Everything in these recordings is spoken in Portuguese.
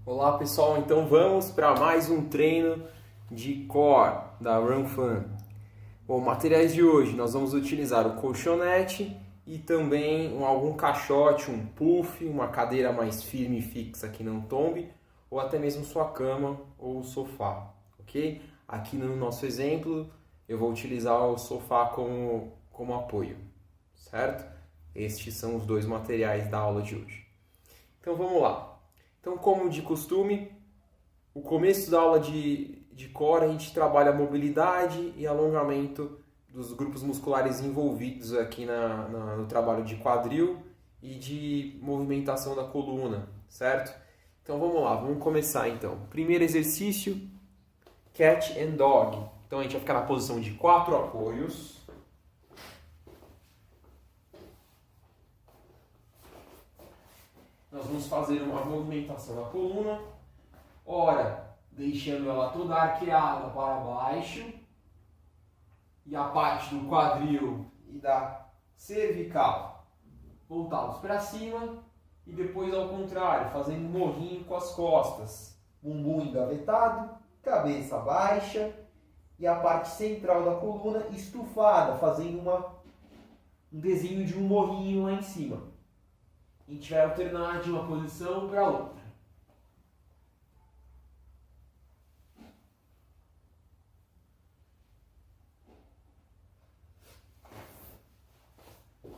Olá pessoal, então vamos para mais um treino de core da Run Fun. Bom, materiais de hoje nós vamos utilizar o colchonete e também algum caixote, um puff, uma cadeira mais firme e fixa que não tombe, ou até mesmo sua cama ou o sofá, ok? Aqui no nosso exemplo eu vou utilizar o sofá como apoio, certo? Estes são os dois materiais da aula de hoje. Então vamos lá. Então, como de costume, o começo da aula de core a gente trabalha a mobilidade e alongamento dos grupos musculares envolvidos aqui no trabalho de quadril e de movimentação da coluna, certo? Então vamos lá, vamos começar então. Primeiro exercício, cat and dog. Então a gente vai ficar na posição de 4 apoios. Nós vamos fazer uma movimentação da coluna, ora deixando ela toda arqueada para baixo, e a parte do quadril e da cervical voltados para cima, e depois ao contrário, fazendo um morrinho com as costas, bumbum engavetado, cabeça baixa e a parte central da coluna estufada, fazendo um desenho de um morrinho lá em cima. A gente vai alternar de uma posição para outra.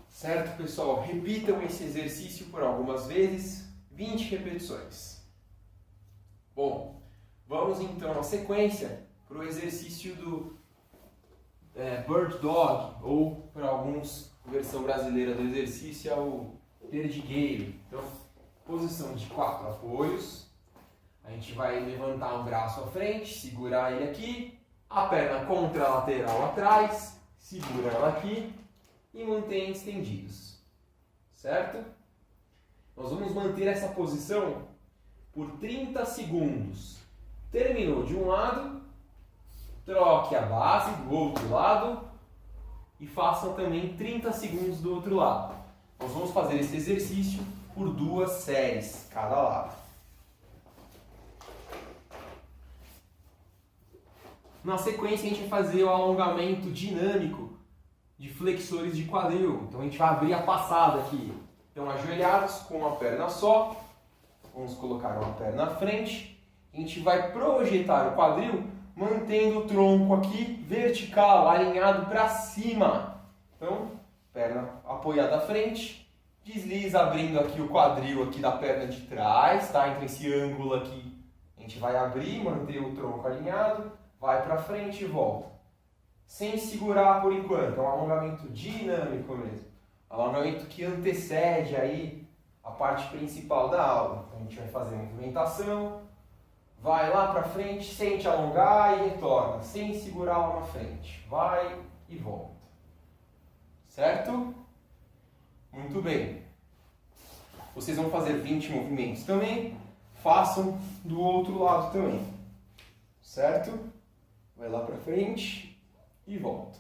Certo, pessoal? Repitam esse exercício por algumas vezes, 20 repetições. Bom, vamos então na sequência para o exercício do Bird Dog, ou para alguns, a versão brasileira do exercício é o perdigueiro. Então, posição de 4 apoios. A gente vai levantar um braço à frente, segurar ele aqui, a perna contralateral atrás, segura ela aqui e mantém estendidos, certo? Nós vamos manter essa posição por 30 segundos. Terminou de um lado, troque a base do outro lado e façam também 30 segundos do outro lado. Nós vamos fazer esse exercício por 2 séries, cada lado. Na sequência, a gente vai fazer o alongamento dinâmico de flexores de quadril. Então, a gente vai abrir a passada aqui. Então, ajoelhados com uma perna só. Vamos colocar uma perna à frente. A gente vai projetar o quadril, mantendo o tronco aqui vertical, alinhado para cima. Então, perna apoiada à frente. Desliza abrindo aqui o quadril aqui da perna de trás, tá? Então, esse ângulo aqui, a gente vai abrir, manter o tronco alinhado. Vai para frente e volta. Sem segurar por enquanto. É um alongamento dinâmico mesmo. Alongamento que antecede aí a parte principal da aula. Então, a gente vai fazer a movimentação. Vai lá para frente, sente alongar e retorna. Sem segurar lá na frente. Vai e volta. Certo? Muito bem. Vocês vão fazer 20 movimentos também. Façam do outro lado também. Certo? Vai lá para frente e volta.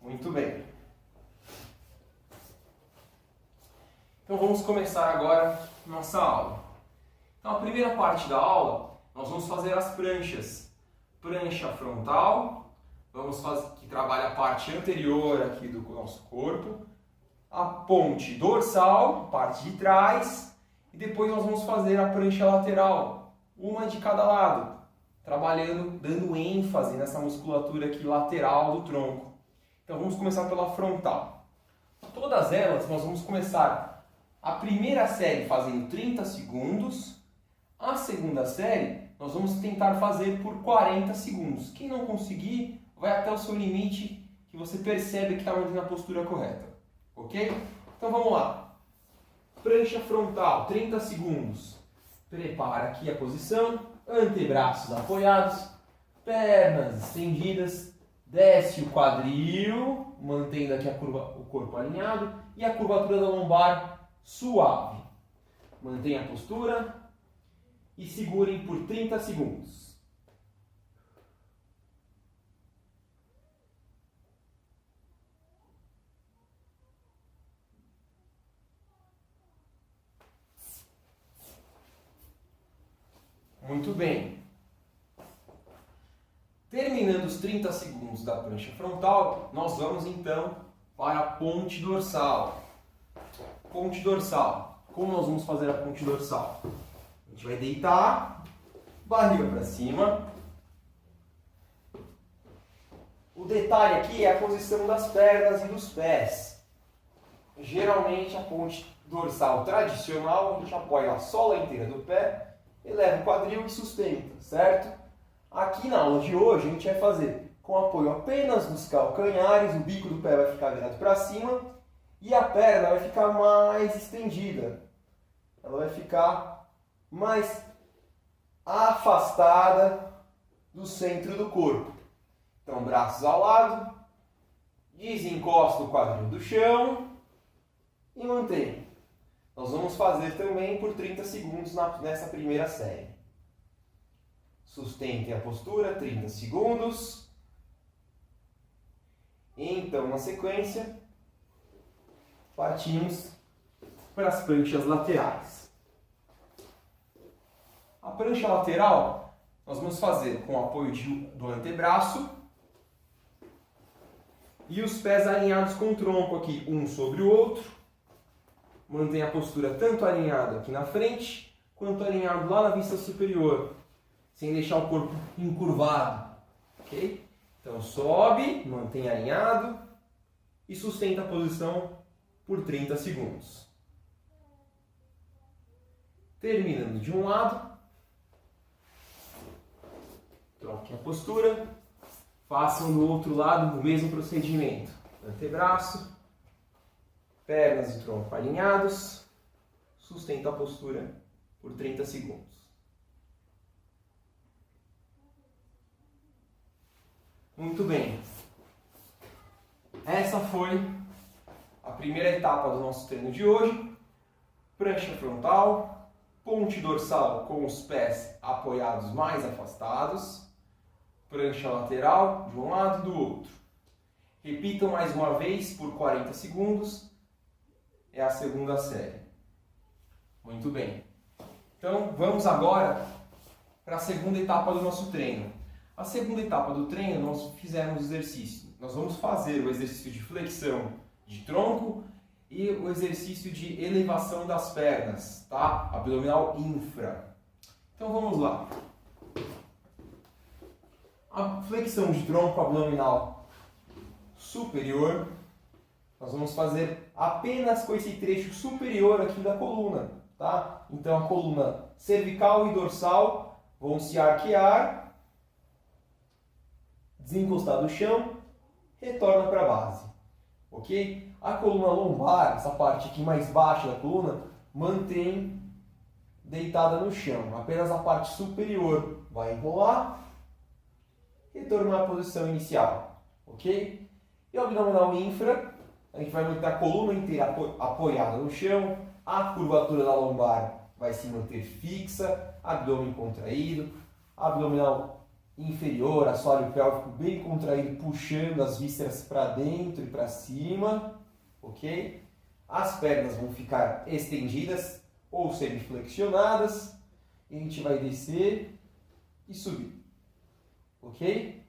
Muito bem. Então vamos começar agora nossa aula. Então a primeira parte da aula, nós vamos fazer as pranchas. Prancha frontal, vamos fazer que trabalha a parte anterior aqui do nosso corpo. A ponte dorsal, parte de trás, e depois nós vamos fazer a prancha lateral. Uma de cada lado, trabalhando, dando ênfase nessa musculatura aqui lateral do tronco. Então vamos começar pela frontal. Todas elas nós vamos começar a primeira série fazendo 30 segundos, a segunda série nós vamos tentar fazer por 40 segundos. Quem não conseguir, vai até o seu limite que você percebe que está mantendo a postura correta. Ok? Então vamos lá. Prancha frontal, 30 segundos. Prepara aqui a posição, antebraços apoiados, pernas estendidas, desce o quadril, mantendo aqui o corpo alinhado e a curvatura da lombar suave. Mantenha a postura e segurem por 30 segundos. Muito bem. Terminando os 30 segundos da prancha frontal, nós vamos então para a ponte dorsal. Ponte dorsal. Como nós vamos fazer a ponte dorsal? A gente vai deitar, barriga para cima. O detalhe aqui é a posição das pernas e dos pés. Geralmente a ponte dorsal tradicional, a gente apoia a sola inteira do pé, eleva o quadril e sustenta, certo? Aqui na aula de hoje a gente vai fazer com apoio apenas nos calcanhares, o bico do pé vai ficar virado para cima e a perna vai ficar mais estendida. Ela vai ficar mais afastada do centro do corpo. Então, braços ao lado, desencosta o quadril do chão e mantém. Nós vamos fazer também por 30 segundos nessa primeira série. Sustentem a postura, 30 segundos. Então, na sequência, partimos para as pranchas laterais. A prancha lateral, nós vamos fazer com o apoio do antebraço e os pés alinhados com o tronco aqui, um sobre o outro. Mantém a postura tanto alinhado aqui na frente, quanto alinhado lá na vista superior, sem deixar o corpo encurvado, ok? Então sobe, mantém alinhado e sustenta a posição por 30 segundos. Terminando de um lado, troque a postura, façam do outro lado o mesmo procedimento. Antebraço, pernas e tronco alinhados, sustenta a postura por 30 segundos. Muito bem. Essa foi a primeira etapa do nosso treino de hoje. Prancha frontal, ponte dorsal com os pés apoiados mais afastados, prancha lateral de um lado e do outro. Repitam mais uma vez por 40 segundos. É a segunda série. Muito bem. Então, vamos agora para a segunda etapa do nosso treino. A segunda etapa do treino, nós fizemos exercício. Nós vamos fazer o exercício de flexão de tronco e o exercício de elevação das pernas, tá? Abdominal infra. Então vamos lá. A flexão de tronco abdominal superior, nós vamos fazer apenas com esse trecho superior aqui da coluna, tá? Então a coluna cervical e dorsal vão se arquear, desencostar do chão, retorna para a base, ok? A coluna lombar, essa parte aqui mais baixa da coluna, mantém deitada no chão. Apenas a parte superior vai enrolar, retornar à posição inicial, ok? E o abdominal infra, a gente vai manter a coluna inteira apoiada no chão, a curvatura da lombar vai se manter fixa, abdômen contraído, abdominal inferior, assoalho pélvico bem contraído, puxando as vísceras para dentro e para cima, ok? As pernas vão ficar estendidas ou semiflexionadas, e a gente vai descer e subir, ok?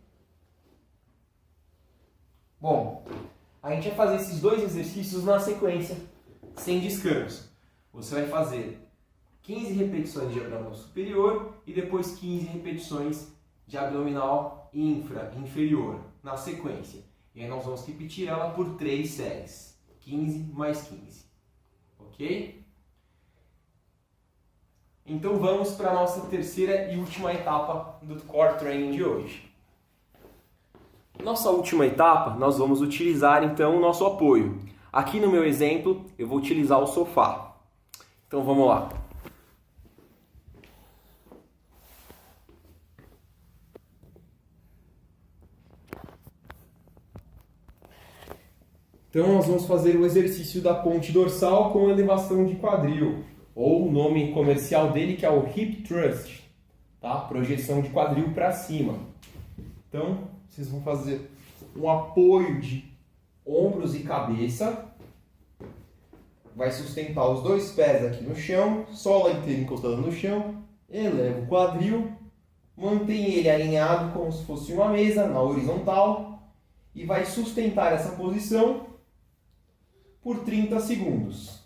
Bom, a gente vai fazer esses dois exercícios na sequência, sem descanso. Você vai fazer 15 repetições de abdominal superior e depois 15 repetições de abdominal inferior, na sequência. E aí nós vamos repetir ela por 3 séries. 15 mais 15. Ok? Então vamos para a nossa terceira e última etapa do Core Training de hoje. Nossa última etapa, nós vamos utilizar então o nosso apoio. Aqui no meu exemplo, eu vou utilizar o sofá. Então vamos lá. Então nós vamos fazer o exercício da ponte dorsal com elevação de quadril, ou o nome comercial dele que é o Hip Thrust, tá? Projeção de quadril para cima. Então vocês vão fazer um apoio de ombros e cabeça, vai sustentar os dois pés aqui no chão, sola inteira encostada no chão, eleva o quadril, mantém ele alinhado como se fosse uma mesa na horizontal e vai sustentar essa posição por 30 segundos.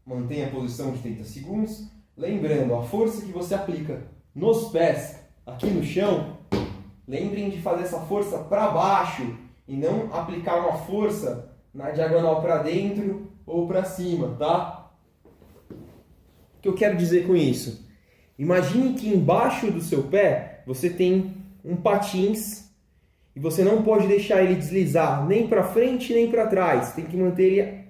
Mantenha a posição de 30 segundos, lembrando a força que você aplica nos pés, aqui no chão, lembrem de fazer essa força para baixo e não aplicar uma força na diagonal para dentro ou para cima, tá? O que eu quero dizer com isso? Imagine que embaixo do seu pé você tem um patins e você não pode deixar ele deslizar nem para frente nem para trás. Tem que manter ele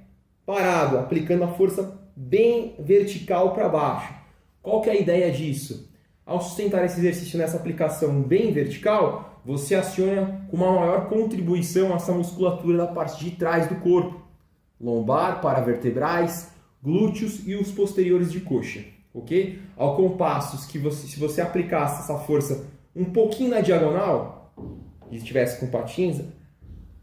parado, aplicando a força bem vertical para baixo. Qual que é a ideia disso? Ao sustentar esse exercício nessa aplicação bem vertical, você aciona com uma maior contribuição essa musculatura da parte de trás do corpo. Lombar, paravertebrais, glúteos e os posteriores de coxa. Ok? Ao compasso que se você aplicasse essa força um pouquinho na diagonal, e estivesse com patins,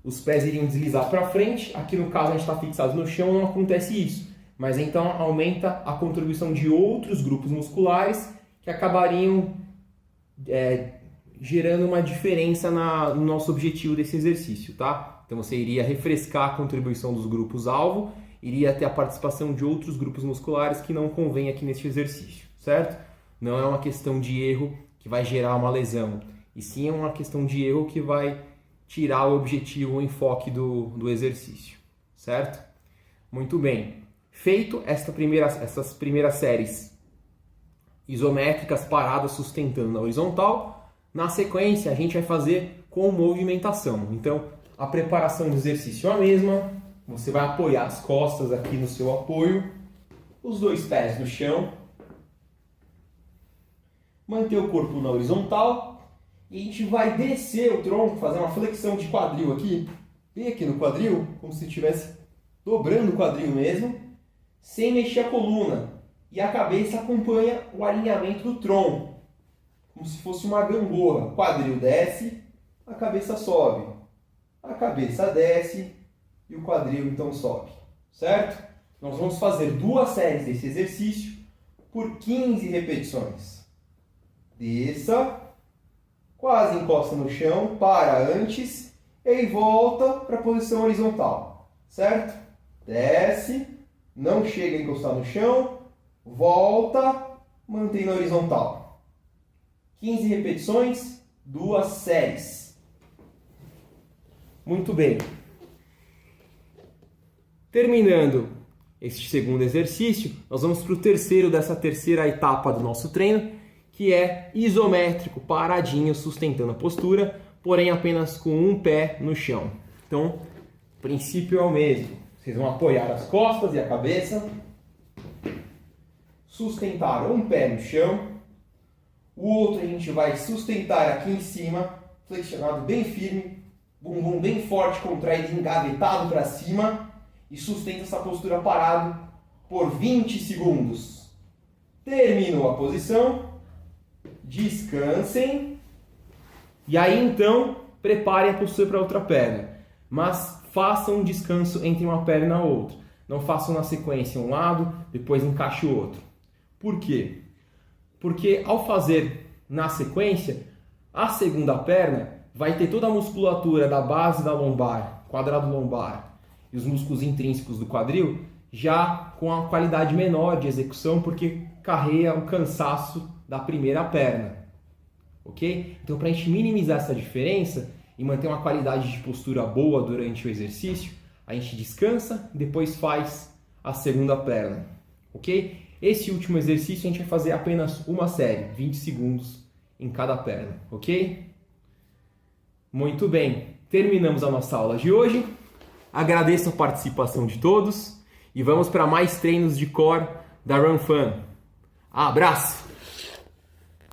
os pés iriam deslizar para frente. Aqui no caso a gente está fixado no chão, não acontece isso. Mas então aumenta a contribuição de outros grupos musculares que acabariam gerando uma diferença no nosso objetivo desse exercício, tá? Então você iria refrescar a contribuição dos grupos-alvo, iria ter a participação de outros grupos musculares que não convém aqui nesse exercício, certo? Não é uma questão de erro que vai gerar uma lesão, e sim é uma questão de erro que vai tirar o objetivo, o enfoque do exercício, certo? Muito bem. Feito essas primeiras séries isométricas paradas sustentando na horizontal, na sequência a gente vai fazer com movimentação. Então, a preparação do exercício é a mesma. Você vai apoiar as costas aqui no seu apoio, os dois pés no chão, manter o corpo na horizontal e a gente vai descer o tronco, fazer uma flexão de quadril aqui, bem aqui no quadril, como se estivesse dobrando o quadril mesmo, sem mexer a coluna. E a cabeça acompanha o alinhamento do tronco, como se fosse uma gangorra. O quadril desce, a cabeça sobe. A cabeça desce e o quadril então sobe. Certo? Nós vamos fazer 2 séries desse exercício por 15 repetições. Desça, quase encosta no chão, para antes e volta para a posição horizontal. Certo? Desce, não chega a encostar no chão, volta, mantém na horizontal. 15 repetições, 2 séries. Muito bem. Terminando este segundo exercício, nós vamos para o terceiro dessa terceira etapa do nosso treino, que é isométrico, paradinho, sustentando a postura, porém apenas com um pé no chão. Então, o princípio é o mesmo. Vocês vão apoiar as costas e a cabeça, sustentar um pé no chão, o outro a gente vai sustentar aqui em cima, flexionado bem firme, bumbum bem forte, contraído, engavetado para cima, e sustenta essa postura parado por 20 segundos. Terminou a posição, descansem, e aí então prepare a postura para a outra perna, mas façam um descanso entre uma perna e a outra. Não façam na sequência um lado, depois encaixe o outro. Por quê? Porque ao fazer na sequência, a segunda perna vai ter toda a musculatura da base da lombar, quadrado lombar, e os músculos intrínsecos do quadril, já com a qualidade menor de execução, porque carrega o cansaço da primeira perna. Ok? Então, para a gente minimizar essa diferença e manter uma qualidade de postura boa durante o exercício, a gente descansa e depois faz a segunda perna. Ok? Esse último exercício a gente vai fazer apenas uma série, 20 segundos em cada perna. Ok? Muito bem. Terminamos a nossa aula de hoje. Agradeço a participação de todos e vamos para mais treinos de core da Run Fun. Abraço!